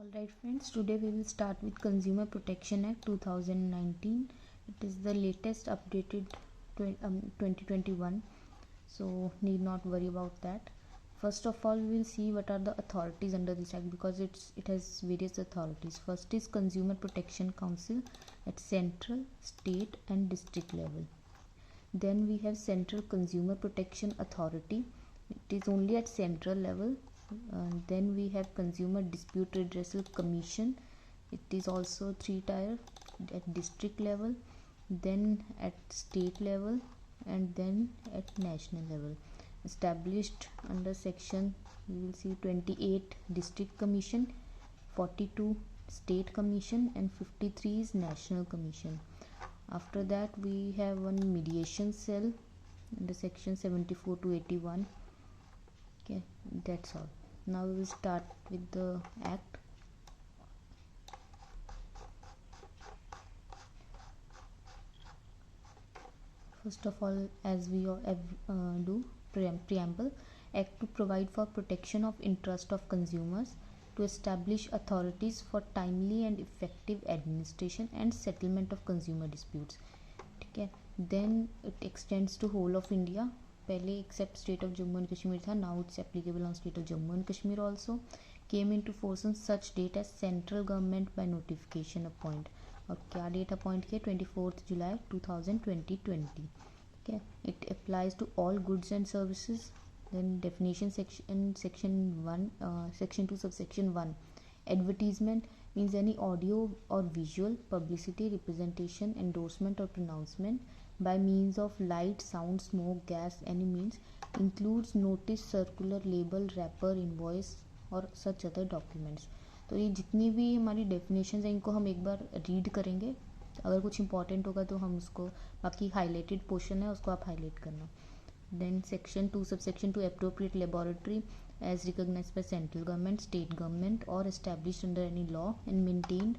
Alright friends, today we will start with Consumer Protection Act 2019. It is the latest updated 2021, so need not worry about that. First of all, we will see what are the authorities under this act, because it has various authorities. First is Consumer Protection Council at central, state and district level. Then we have Central Consumer Protection Authority. It is only at central level. Then we have Consumer Dispute Redressal Commission. It is also 3-tier at district level, then at state level, and then at national level. Established under section, you will see 28 district commission, 42 state commission and 53 is national commission. After that we have one mediation cell under section 74 to 81. Okay, that's all. Now we will start with the act. First of all, as we do preamble, act to provide for protection of interest of consumers, to establish authorities for timely and effective administration and settlement of consumer disputes. Okay, then it extends to whole of India. पहले except state of Jammu and Kashmir था, now it's applicable on state of Jammu and Kashmir also. Came into force on such date as central government by notification appoint. और क्या date appoint किया? 24th July 2020. Okay, it applies to all goods and services. Then definition section 1, section 2 subsection 1. Advertisement means any audio or visual publicity, representation, endorsement or pronouncement by means of light, sound, smoke, gas, any means, includes notice, circular, label, wrapper, invoice और such other documents. तो ये जितनी भी हमारी definitions हैं इनको हम एक बार रीड करेंगे. अगर कुछ इंपॉर्टेंट होगा तो हम उसको, बाकी हाईलाइटेड पोर्शन है उसको आप हाईलाइट करना. Then section 2 subsection 2, appropriate laboratory as recognized by central government, state government or established under any law and maintained,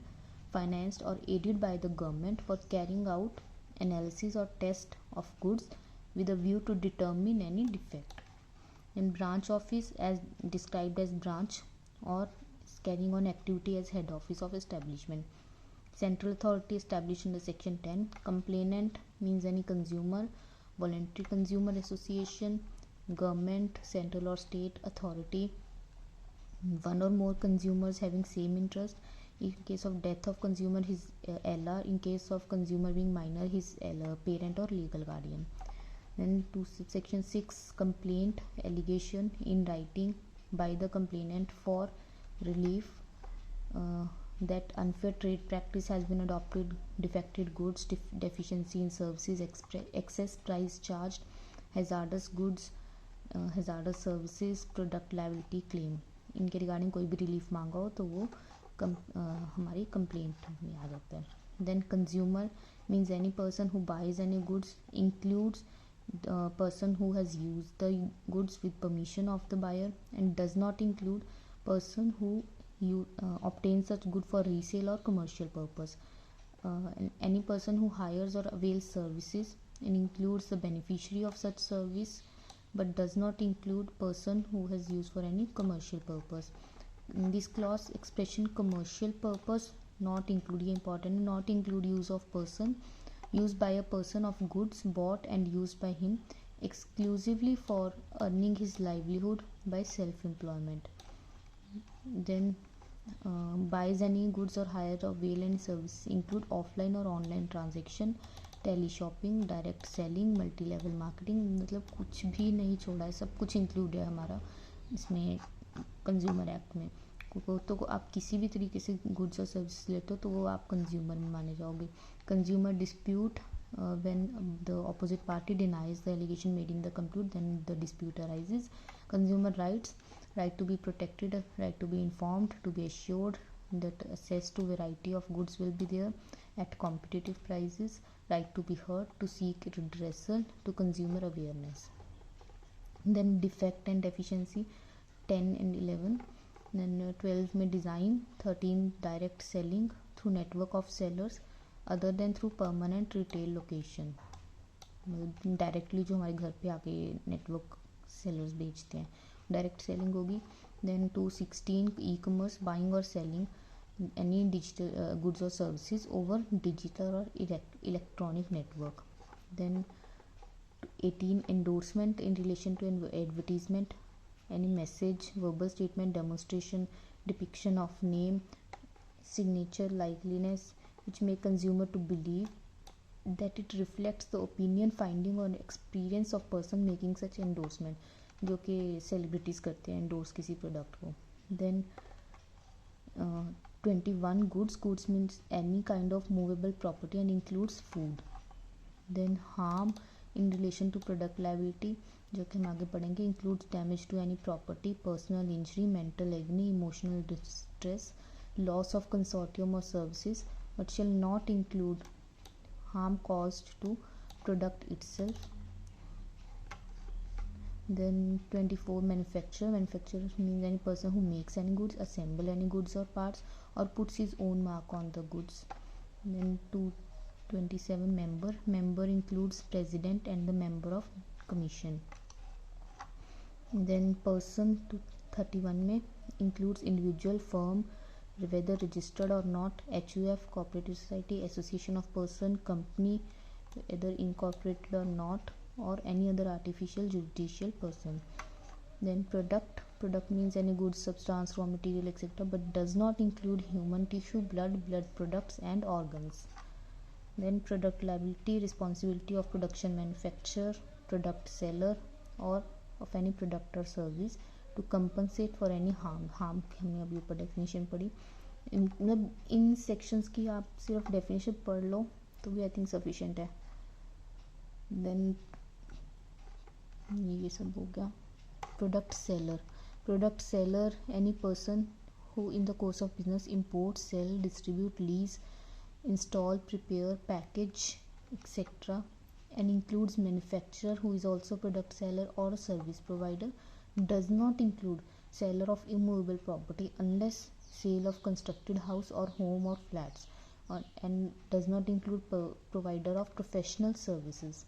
financed or aided by the government for carrying out analysis or test of goods with a view to determine any defect. And branch office as described as branch or carrying on activity as head office of establishment. Central authority established under section 10. Complainant means any consumer, voluntary consumer association, government, central or state authority, one or more consumers having same interest. In case of death of consumer, his LR. In case of consumer being minor, his parent or legal guardian. Then to section 6, complaint, allegation in writing by the complainant for relief that unfair trade practice has been adopted, defected goods, deficiency in services, excess price charged, hazardous goods, hazardous services, product liability claim. इनके regarding कोई भी relief मांगा हो तो वो हमारी complaint में आ जाता है. Then consumer means any person who buys any goods, includes the person who has used the goods with permission of the buyer, and does not include person who obtains such good for resale or commercial purpose. And any person who hires or avails services, and includes the beneficiary of such service but does not include person who has used for any commercial purpose. In this clause, expression commercial purpose not include, important, not include use of person, used by a person of goods bought and used by him exclusively for earning his livelihood by self-employment. Then buys any goods or hires or avail any service include offline or online transaction, tele shopping, direct selling, multi level marketing. मतलब कुछ भी नहीं छोड़ा है, सब कुछ include है हमारा इसमें कंज्यूमर एक्ट में. तो आप किसी भी तरीके से गुड्स और सर्विस लेते हो तो वो आप कंज्यूमर में माने जाओगे. Consumer dispute, when the opposite party denies the allegation made in the complaint, then the dispute arises. Consumer rights, right to be protected, right to be informed, to be assured that access to variety of goods will be there at competitive prices, right to be heard, to seek redressal, to consumer awareness. Then defect and deficiency 10 and 11. Then 12 में design, 13 direct selling through network of sellers other than through permanent retail location. Directly जो हमारे घर पे आके network sellers बेचते हैं, direct selling होगी. Then 216 e-commerce, buying or selling any digital goods or services over digital or electronic network. Then 18 endorsement in relation to advertisement, any message, verbal statement, demonstration, depiction of name, signature, likeliness which make consumer to believe that it reflects the opinion, finding or experience of person making such endorsement, जो कि celebrities करते हैं endorse किसी product को. Then 21 goods means any kind of movable property and includes food. Then harm in relation to product liability, जो कि हम आगे पढ़ेंगे, includes damage to any property, personal injury, mental agony, emotional distress, loss of consortium or services, but shall not include harm caused to product itself. Then 24 manufacturer means any person who makes any goods, assemble any goods or parts, or puts his own mark on the goods. Then 27 member includes president and the member of commission. Then person to 31 में includes individual, firm, whether registered or not, HUF, cooperative society, association of person, company, whether incorporated or not, or any other artificial judicial person. Then product means any good substance, raw material, etc., but does not include human tissue, blood products and organs. Then product liability, responsibility of production manufacturer, product seller or of any product or service to compensate for any harm हमने अभी ऊपर definition पढ़ी, मतलब इन sections की आप सिर्फ definition पढ़ लो तो भी आई थिंक सफिशिएंट है. देन ये सब हो गया. Product seller any person who in the course of business import, sell, distribute, lease, install, prepare, package, etc., and includes manufacturer who is also product seller or a service provider. Does not include seller of immovable property unless sale of constructed house or home or flats, and does not include provider of professional services.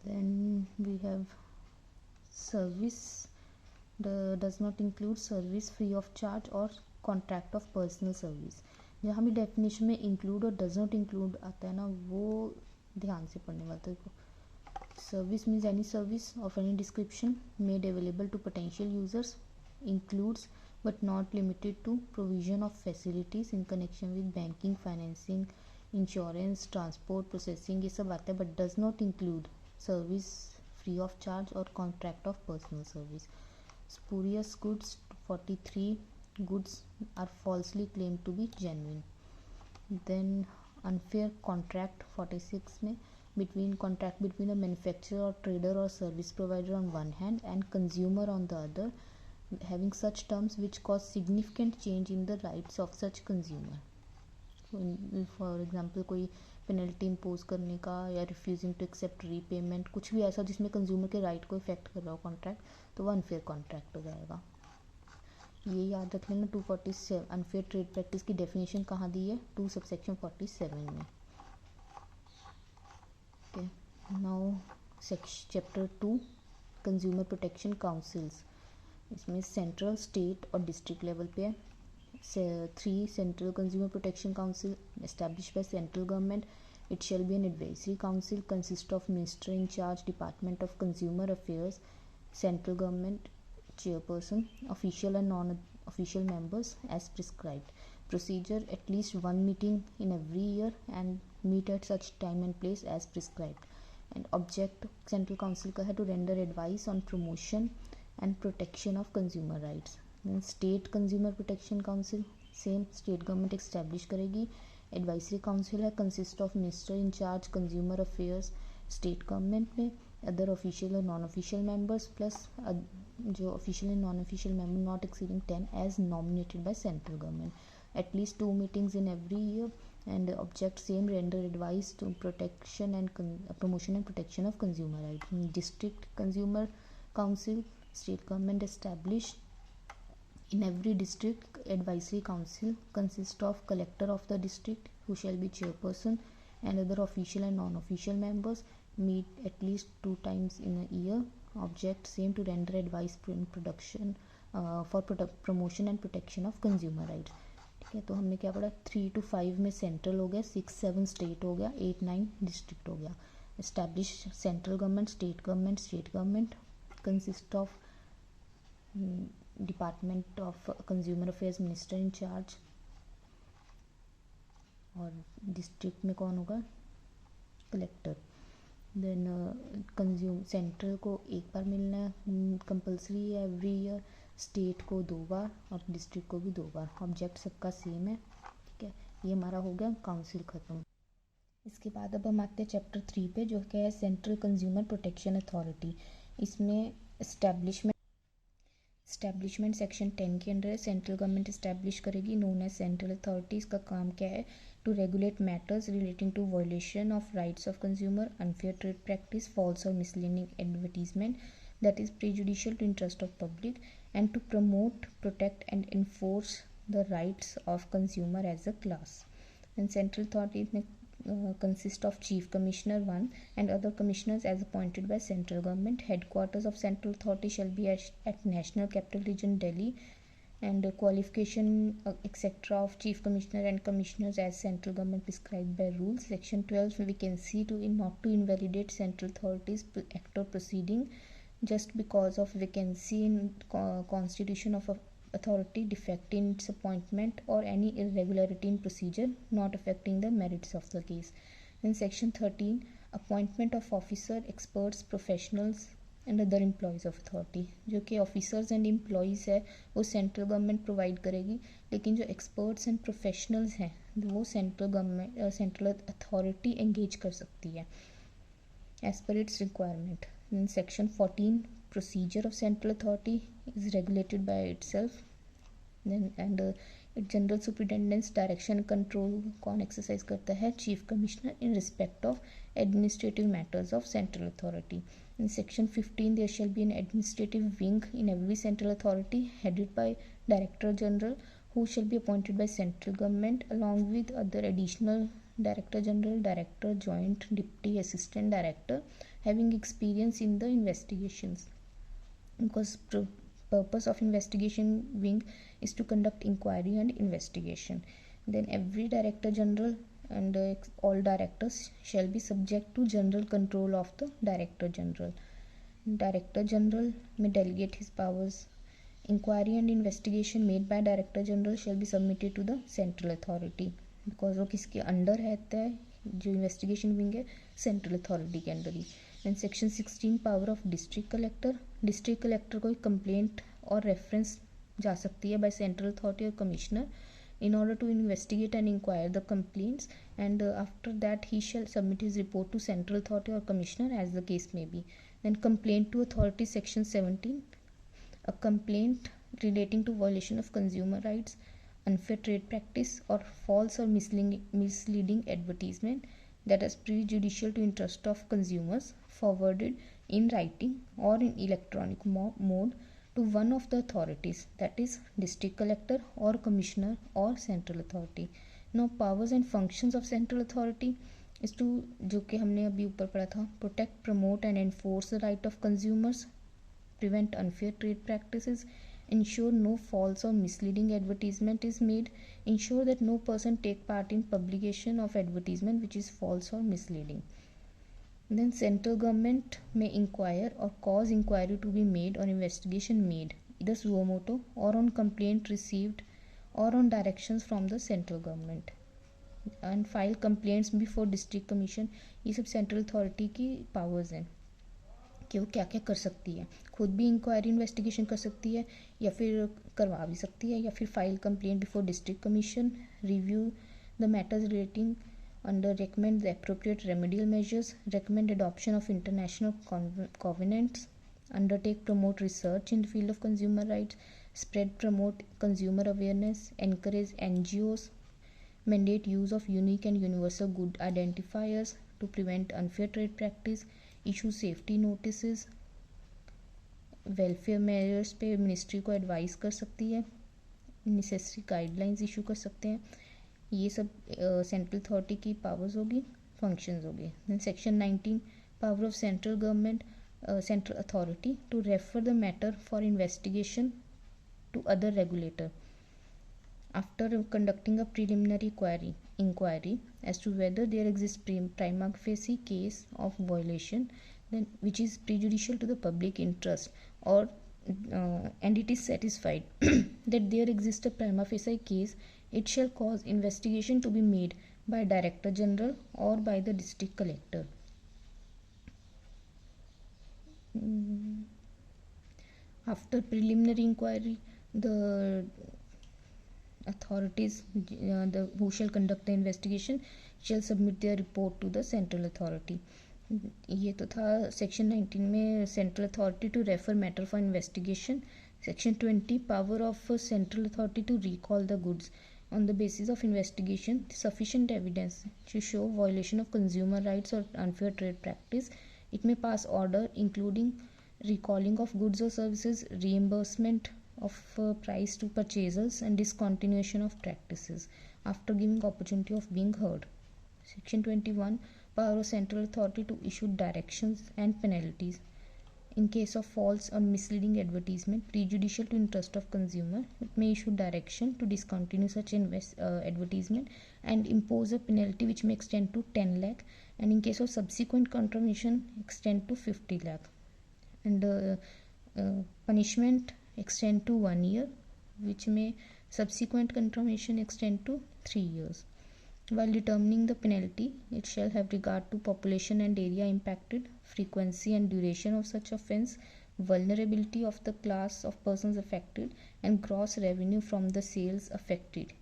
Then we have service. Does not include service free of charge or contract of personal service. जहाँ भी definition में include और does not include आता है ना, वो ध्यान से पढ़ने वाला है. Service means any service of any description made available to potential users, includes but not limited to provision of facilities in connection with banking, financing, insurance, transport, processing, ये सब आता है, but does not include service free of charge और contract of personal service. Spurious goods 43, goods are falsely claimed to be genuine. Then unfair contract 46 में contract between a manufacturer or trader or service provider on one hand and consumer on the other, having such terms which cause significant change in the rights of such consumer. For example कोई penalty impose करने का या refusing to accept repayment, कुछ भी ऐसा जिसमें consumer के right को इफेक्ट कर रहा हो कॉन्ट्रैक्ट, तो वो अनफेयर कॉन्ट्रैक्ट हो जाएगा. ये याद रख लेना. 247 अनफेयर ट्रेड प्रैक्टिस की डेफिनेशन कहाँ दी है, 2 सबसेक्शन 47 में. Okay, now chapter 2 consumer protection councils. इसमें सेंट्रल, स्टेट और डिस्ट्रिक्ट लेवल पे है. 3 Central Consumer Protection Council established by central government. It shall be an advisory council, consist of minister in charge, Department of Consumer Affairs, central government chairperson, official and non-official members as prescribed. Procedure: at least one meeting in every year and meet at such time and place as prescribed. And object central council का है to render advice on promotion and protection of consumer rights. Then state consumer protection council, same state government establish करेगी. Advisory council है, consist of minister in charge consumer affairs state government में, other official और non official members plus जो official and non official member not exceeding 10 as nominated by central government. At least 2 meetings in every year and object same render advice to protection and promotion and protection of consumer rights. District consumer council, state government established. In every district advisory council consists of collector of the district who shall be chairperson and other official and non-official members, meet at least 2 times in a year object same to render advice in production for promotion and protection of consumer rights. ठीक है, तो हमने क्या पढ़ा, 3 to 5 में central हो गया, 6-7 state हो गया, 8-9 डिस्ट्रिक्ट हो गया। Establish central government, state government consist of department of consumer affairs, minister in charge, और डिस्ट्रिक्ट में कौन होगा, कलेक्टर। देन कंज्यूम सेंट्रल को एक बार मिलना है, कंपलसरी है एवरी ईयर, स्टेट को 2 बार और डिस्ट्रिक्ट को भी 2 बार। ऑब्जेक्ट सबका सेम है। ठीक है, ये हमारा हो गया काउंसिल ख़त्म। इसके बाद अब हम आते हैं चैप्टर 3 पे, जो क्या है सेंट्रल कंज्यूमर प्रोटेक्शन अथॉरिटी। इसमें इस्टेब्लिशमेंट सेक्शन 10 के अंडर है। सेंट्रल गवर्नमेंट इस्टेब्लिश करेगी, नोन एज सेंट्रल अथॉरिटी। इसका काम क्या है, to regulate matters relating to violation of rights of consumer, unfair trade practice, false or misleading advertisement that is prejudicial to interest of public, and to promote, protect and enforce the rights of consumer as a class. And central authority may consist of chief commissioner 1 and other commissioners as appointed by central government. Headquarters of central authority shall be at National Capital Region Delhi, and qualification etc. of chief commissioner and commissioners as central government prescribed by rules. Section 12 vacancy to not to invalidate central authorities act or proceeding just because of vacancy in constitution of authority, defect in its appointment, or any irregularity in procedure not affecting the merits of the case. In section 13, appointment of officer, experts, professionals and other employees of authority. जो कि officers and employees है वो central government provide करेगी, लेकिन जो experts and professionals हैं वो central authority engage कर सकती है एज पर it's requirement. In section 14, procedure of central authority is regulated by itself. And general superintendence direction control कौन एक्सरसाइज करता है, chief commissioner, in respect of administrative matters of central authority. In section 15, there shall be an administrative wing in every central authority headed by Director General, who shall be appointed by central government along with other additional Director General, Director, Joint, Deputy, Assistant Director having experience in the investigations. Because purpose of investigation wing is to conduct inquiry and investigation. Then every Director General and all directors shall be subject to general control of the Director General. Director General may delegate his powers. Inquiry and investigation made by Director General shall be submitted to the central authority, because वो किसके under रहता है, जो investigation wing है central authority के under he. And section 16, power of district collector. District collector को complaint और reference जा सकती है बाय सेंट्रल अथॉरिटी और commissioner in order to investigate and inquire the complaints, and after that he shall submit his report to central authority or commissioner as the case may be. Then complaint to authority, section 17, a complaint relating to violation of consumer rights, unfair trade practice, or false or misleading advertisement that is prejudicial to interest of consumers, forwarded in writing or in electronic mode to one of the authorities, that is district collector or commissioner or central authority. Now powers and functions of central authority is to, जो कि हमने अभी ऊपर पढ़ा था, protect, promote and enforce the right of consumers, prevent unfair trade practices, ensure no false or misleading advertisement is made, ensure that no person take part in publication of advertisement which is false or misleading. Then central government may inquire or cause inquiry to be made or investigation made either suo motu or on complaint received or on directions from the central government, and file complaints before district commission. ये सब central authority की powers हैं कि वो क्या क्या कर सकती है, खुद भी इंक्वायरी इन्वेस्टिगेशन कर सकती है या फिर करवा भी सकती है, या फिर file complaint before district commission, review the matters relating under recommend the appropriate remedial measures, recommend adoption of international covenants, undertake promote research in the field of consumer rights, spread promote consumer awareness, encourage NGOs, mandate use of unique and universal good identifiers to prevent unfair trade practice, issue safety notices, welfare measures पे ministry को advice कर सकती है, necessary guidelines issue कर सकते हैं। ये सब सेंट्रल अथॉरिटी की पावर्स होगी, फंक्शंस होगी। Then section 19, power of central government central authority to refer the matter for investigation to other regulator. After conducting a preliminary inquiry as to whether there exists prima facie case of violation, then which is prejudicial to the public interest, or and it is satisfied that there exists a prima facie case, it shall cause investigation to be made by Director General or by the District Collector. After preliminary inquiry, the authorities who shall conduct the investigation shall submit their report to the central authority. ये तो था section 19 में central authority to refer matter for investigation. Section 20 power of central authority to recall the goods on the basis of investigation sufficient evidence to show violation of consumer rights or unfair trade practice. It may pass order including recalling of goods or services, reimbursement of price to purchasers, and discontinuation of practices after giving opportunity of being heard. Section 21 power of central authority to issue directions and penalties in case of false or misleading advertisement prejudicial to interest of consumer. It may issue direction to discontinue such advertisement and impose a penalty which may extend to 10 lakh, and in case of subsequent confirmation extend to 50 lakh, and punishment extend to 1 year, which may subsequent confirmation extend to 3 years. While determining the penalty, it shall have regard to population and area impacted, frequency and duration of such offence, vulnerability of the class of persons affected, and gross revenue from the sales affected,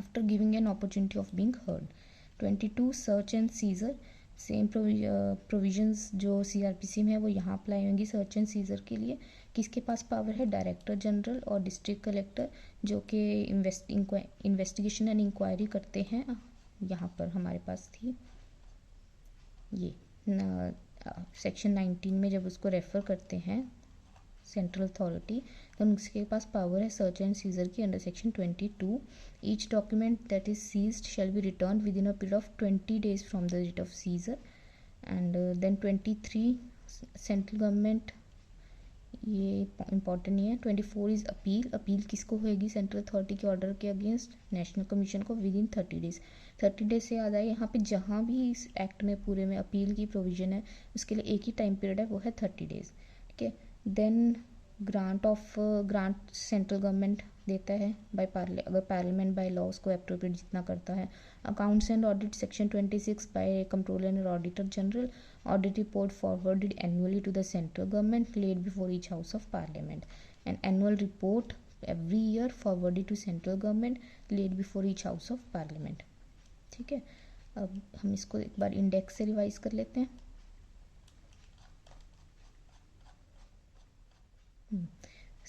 after giving an opportunity of being heard. 22 search and scissor. Same provisions जो CRPC में है वो यहाँ apply होंगी search and scissor के लिए. किसके पास power है? डायरेक्टर जनरल और डिस्ट्रिक्ट कलेक्टर, जो कि इन्वेस्टिगेशन एंड इंक्वायरी करते हैं. यहाँ पर हमारे पास थी ये सेक्शन 19 में जब उसको रेफ़र करते हैं सेंट्रल अथॉरिटी, तो उसके पास पावर है सर्च एंड सीजर की under section 22. Each document that is seized shall be return within a period of 20 days from the date of seizure. And then 23 central government, ये important नहीं है. 24 is appeal. Appeal किसको होएगी? Central authority के order के against national commission को within 30 days. 30 days से याद आए, यहाँ पे जहाँ भी इस एक्ट में पूरे में अपील की प्रोविजन है उसके लिए एक ही टाइम पीरियड है, वो है 30 days. ठीक है. देन ग्रांट सेंट्रल गवर्नमेंट देता है बाय अगर पार्लियामेंट बाय लॉ उसको अप्रोप्रिएट जितना करता है. Accounts and audit section 26 by controller and auditor general. Audit report forwarded annually to the central government, laid before each house of parliament. An annual report every year forwarded to central government, laid before each house of parliament. ठीक है. अब हम इसको एक बार index से revise कर लेते हैं.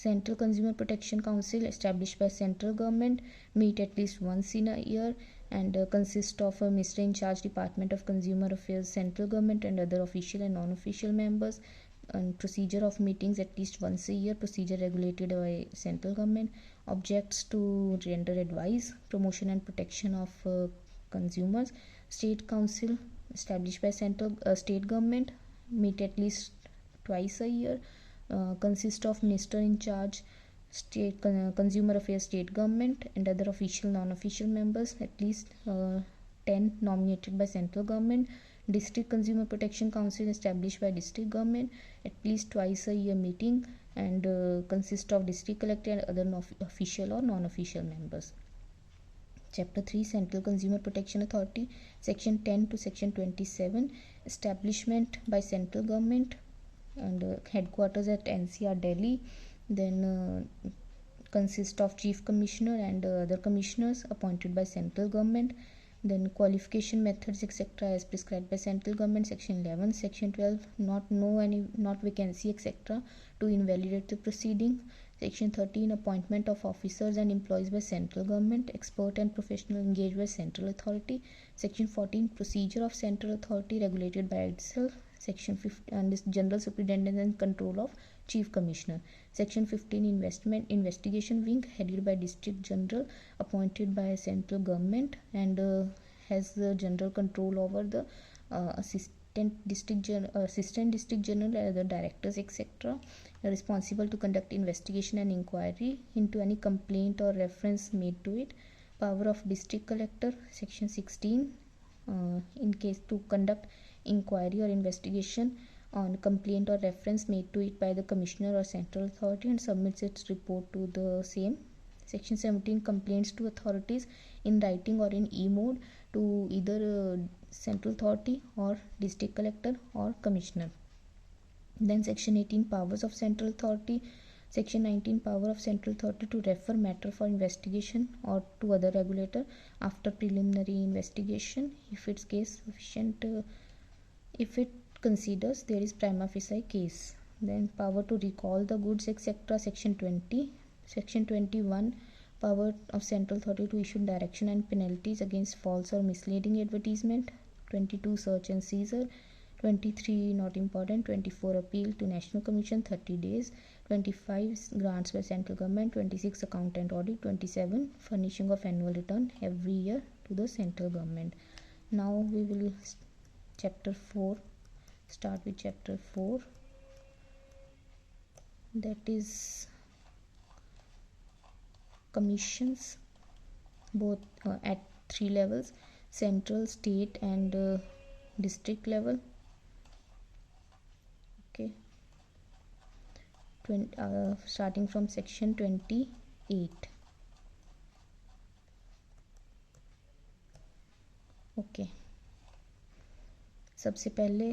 Central Consumer Protection Council established by central government, meet at least once in a year, and consist of a minister in charge Department of Consumer Affairs, central government, and other official and non-official members. And procedure of meetings at least once a year, procedure regulated by central government. Objects to render advice, promotion and protection of consumers. State Council established by state government, meet at least twice a year. Consist of minister in charge state consumer affairs state government and other official non-official members, at least 10 nominated by central government. District Consumer Protection Council established by district government, at least twice a year meeting, and consist of district collector and other official or non-official members. Chapter 3 Central Consumer Protection Authority, section 10 to section 27. Establishment by central government and headquarters at NCR Delhi. Then consist of chief commissioner and other commissioners appointed by central government. Then qualification methods etc. as prescribed by central government, section 11. Section 12 not vacancy etc. to invalidate the proceeding. Section 13 appointment of officers and employees by central government, expert and professional engaged by central authority. Section 14 procedure of central authority regulated by itself. Section 15 and this general superintendent and control of chief commissioner. Section 15 investigation wing headed by district general appointed by central government and has the general control over the assistant district general and other directors etc. are responsible to conduct investigation and inquiry into any complaint or reference made to it. Power of district collector, section 16, in case to conduct inquiry or investigation on complaint or reference made to it by the commissioner or central authority and submits its report to the same. Section 17, complaints to authorities in writing or in e-mode to either central authority or district collector or commissioner. Then section 18, powers of central authority. Section 19, power of central authority to refer matter for investigation or to other regulator after preliminary investigation if its case sufficient, if it considers there is prima facie case. Then power to recall the goods etc. Section 20. Section 21, power of central authority to issue direction and penalties against false or misleading advertisement. 22, search and seizure. 23, not important. 24, appeal to National Commission 30 days. 25, grants by central government. 26, account and audit. 27, furnishing of annual return every year to the central government. Now we will chapter 4, start with chapter 4, that is commissions, both at 3 levels, central, state and district level. Okay, starting from section 28. Okay, सबसे पहले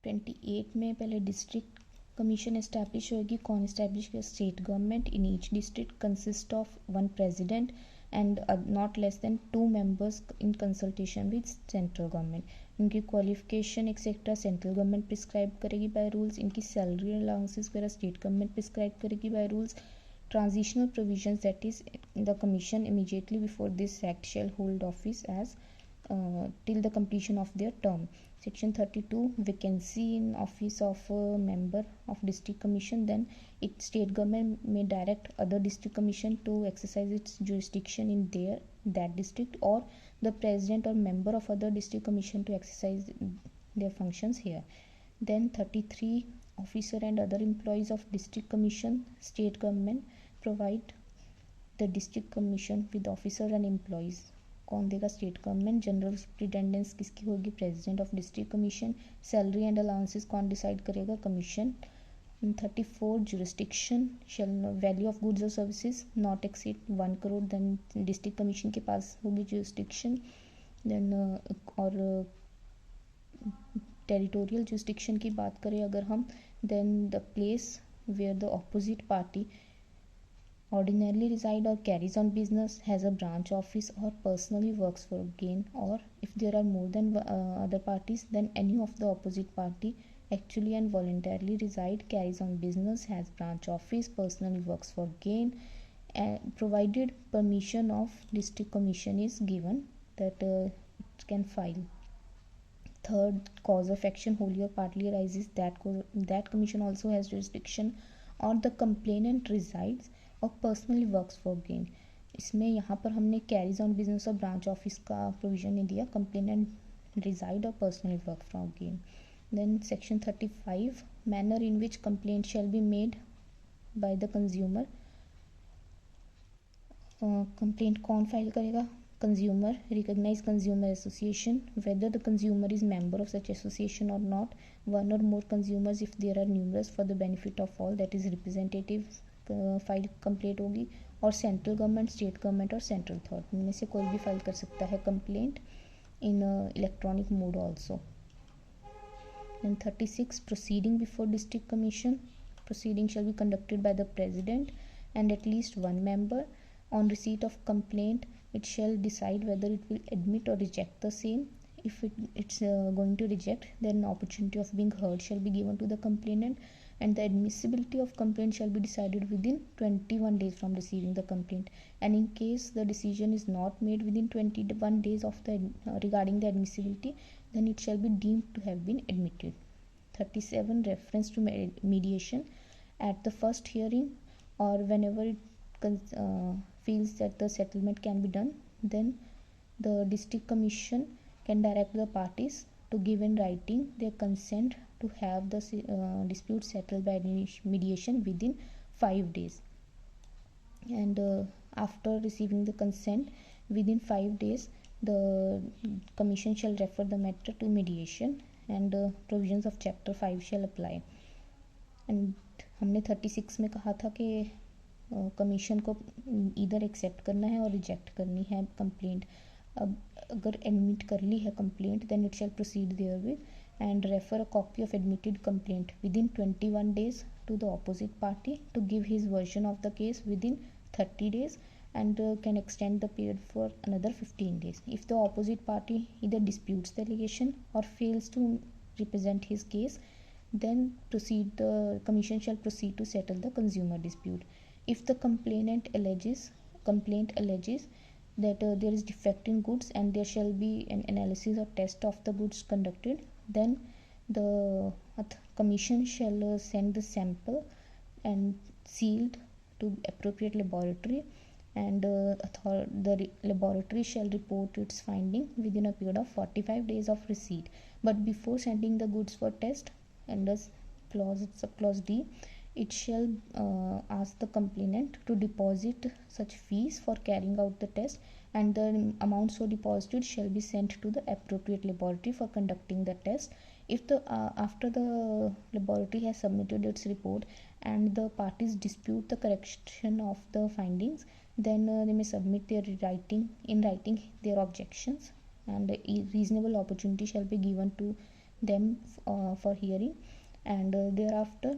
28 में पहले district commission establish होगी. कौन establish किया? State government. In each district consist of 1 president and not less than 2 members in consultation with central government. इनकी qualification etcetera central government prescribe करेगी by rules. इनकी सैलरी अलाउंसेस वगैरह state government prescribe करेगी by rules. Transitional provisions, that is the commission immediately before this act shall hold office as till the completion of their term. Section 32, vacancy in office of a member of district commission. Then it state government may direct other district commission to exercise its jurisdiction in that district, or the president or member of other district commission to exercise their functions here. Then 33, officer and other employees of district commission, state government provide the district commission with officers and employees. कौन देगा? State government. General सुप्रिटेंडेंस किसकी होगी? President of district commission. Salary and allowances कौन decide करेगा? Commission. 34, jurisdiction shall value of goods or services not exceed 1 crore. then district commission के पास होगी jurisdiction. then और territorial jurisdiction की बात करें अगर हम, then the place where the opposite party ordinarily reside or carries on business, has a branch office or personally works for gain, or if there are more than other parties, then any of the opposite party actually and voluntarily reside, carries on business, has branch office, personally works for gain, provided permission of district commission is given, that it can file. Third, cause of action wholly or partly arises, that commission also has jurisdiction, or the complainant resides और personally works for gain. इसमें यहाँ पर हमने carries on business और branch office का provision नहीं दिया. Complainant reside और personally work for gain. Then section 35, manner in which complaint shall be made by the consumer. Complaint कौन फाइल करेगा? Consumer. Recognise consumer association, whether the consumer is member of such association और नॉट. One और more consumers if there are numerous for the benefit of all, that is representative file complaint होगी. और central government, state government और central authority में से कोई भी फाइल कर सकता है complaint in electronic mode also. And 36, proceeding before district commission. Proceeding shall be conducted by the president and at least 1 member. On receipt of complaint, it shall decide whether it will admit or reject the same. If it's going to reject, then opportunity of being heard shall be given to the complainant, and the admissibility of complaint shall be decided within 21 days from receiving the complaint. And in case the decision is not made within 21 days of the regarding the admissibility, then it shall be deemed to have been admitted. 37, reference to mediation. At the first hearing or whenever it feels that the settlement can be done, then The district commission can direct the parties to give in writing their consent to have the dispute settled by mediation within 5 days. And after receiving the consent within 5 days, the commission shall refer the matter to mediation and provisions of chapter 5 shall apply. And हमने 36 में कहा था कि commission को इधर accept करना है और रिजेक्ट करनी है कंप्लेंट. अब अगर एडमिट कर ली है complaint, then it shall proceed therewith and refer a copy of admitted complaint within 21 days to the opposite party to give his version of the case within 30 days and can extend the period for another 15 days. If the opposite party either disputes the allegation or fails to represent his case, then the commission shall proceed to settle the consumer dispute. If the complaint alleges that there is defect in goods and there shall be an analysis or test of the goods conducted, then the commission shall send the sample and sealed to appropriate laboratory, and the laboratory shall report its finding within a period of 45 days of receipt. But before sending the goods for test, under clause D, it shall ask the complainant to deposit such fees for carrying out the test, and the amount so deposited shall be sent to the appropriate laboratory for conducting the test. If the after the laboratory has submitted its report and the parties dispute the correction of the findings, then they may submit their in writing their objections, and a reasonable opportunity shall be given to them for hearing. And thereafter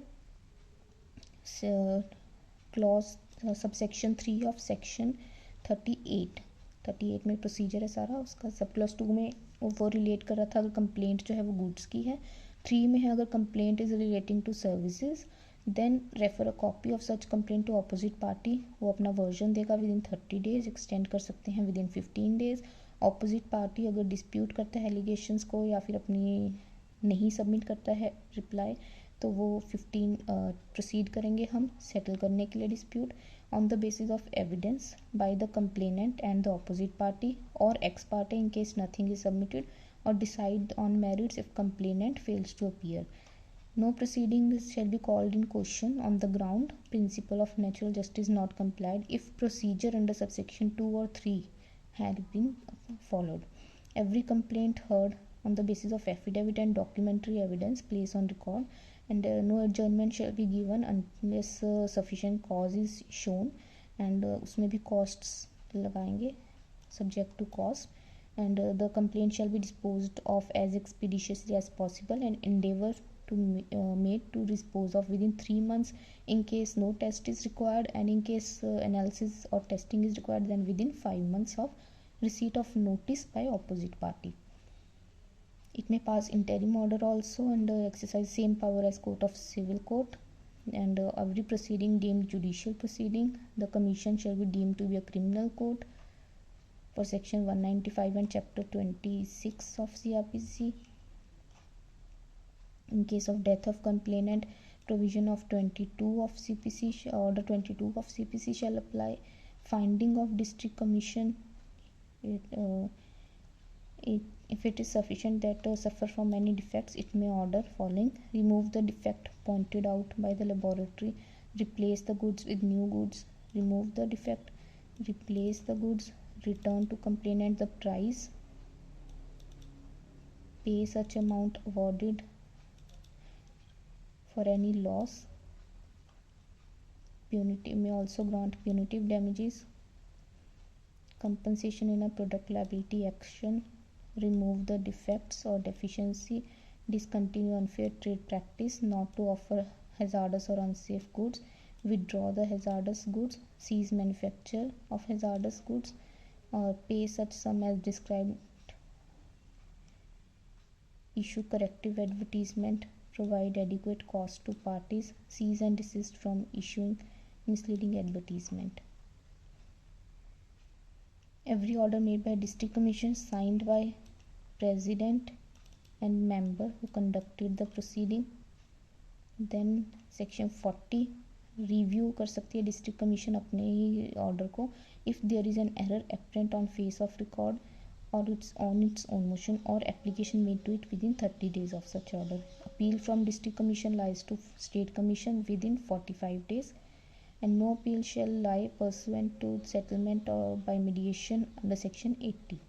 clause subsection 3 of section 38 में procedure है सारा उसका. Sub clause 2 में वो relate कर रहा था अगर कंप्लेंट जो है वो गुड्स की है. 3 में है अगर complaint is relating to services, then refer a copy of such complaint to opposite party. वो अपना वर्जन देगा विद इन 30 days, एक्सटेंड कर सकते हैं with in 15 days. Opposite party अगर डिस्प्यूट करता है एलिगेशंस को या फिर अपनी नहीं सबमिट करता है रिप्लाई, तो वो 15 प्रोसीड करेंगे हम सेटल करने के लिए dispute on the basis of evidence by the complainant and the opposite party और ex party in case nothing is submitted, और decide on merits if complainant fails to appear. No proceedings shall be called in question on the ground principle of natural justice not complied if procedure under subsection 2 or 3 had been followed. Every complaint heard on the basis of affidavit and documentary evidence placed on record, and no adjournment shall be given unless sufficient cause is shown. And उसमें भी costs लगाएंगे subject to cost, and the complaint shall be disposed of as expeditiously as possible and endeavor to made to dispose of within 3 months in case no test is required, and in case analysis or testing is required, then within 5 months of receipt of notice by opposite party. It may pass interim order also and exercise same power as court of civil court, and every proceeding deemed judicial proceeding, the commission shall be deemed to be a criminal court for section 195 and chapter 26 of CRPC. In case of death of complainant, provision of 22 of CPC order 22 of CPC shall apply. Finding of district commission, if it is sufficient that suffer from any defects, it may order following: remove the defect pointed out by the laboratory, replace the goods with new goods, remove the defect, replace the goods, return to complainant the price, pay such amount awarded for any loss. Punitive may also grant punitive damages, compensation in a product liability action, remove the defects or deficiency, discontinue unfair trade practice, not to offer hazardous or unsafe goods, withdraw the hazardous goods, cease manufacture of hazardous goods, or pay such sum as described, issue corrective advertisement, provide adequate cost to parties, cease and desist from issuing misleading advertisement. Every order made by district commission signed by president and member who conducted the proceeding. Then section 40 review कर सकती है district commission अपने ही order को if there is an error apparent on face of record or it's on its own motion or application made to it within 30 days of such order. Appeal from district commission lies to state commission within 45 days, and no appeal shall lie pursuant to settlement or by mediation under section 80.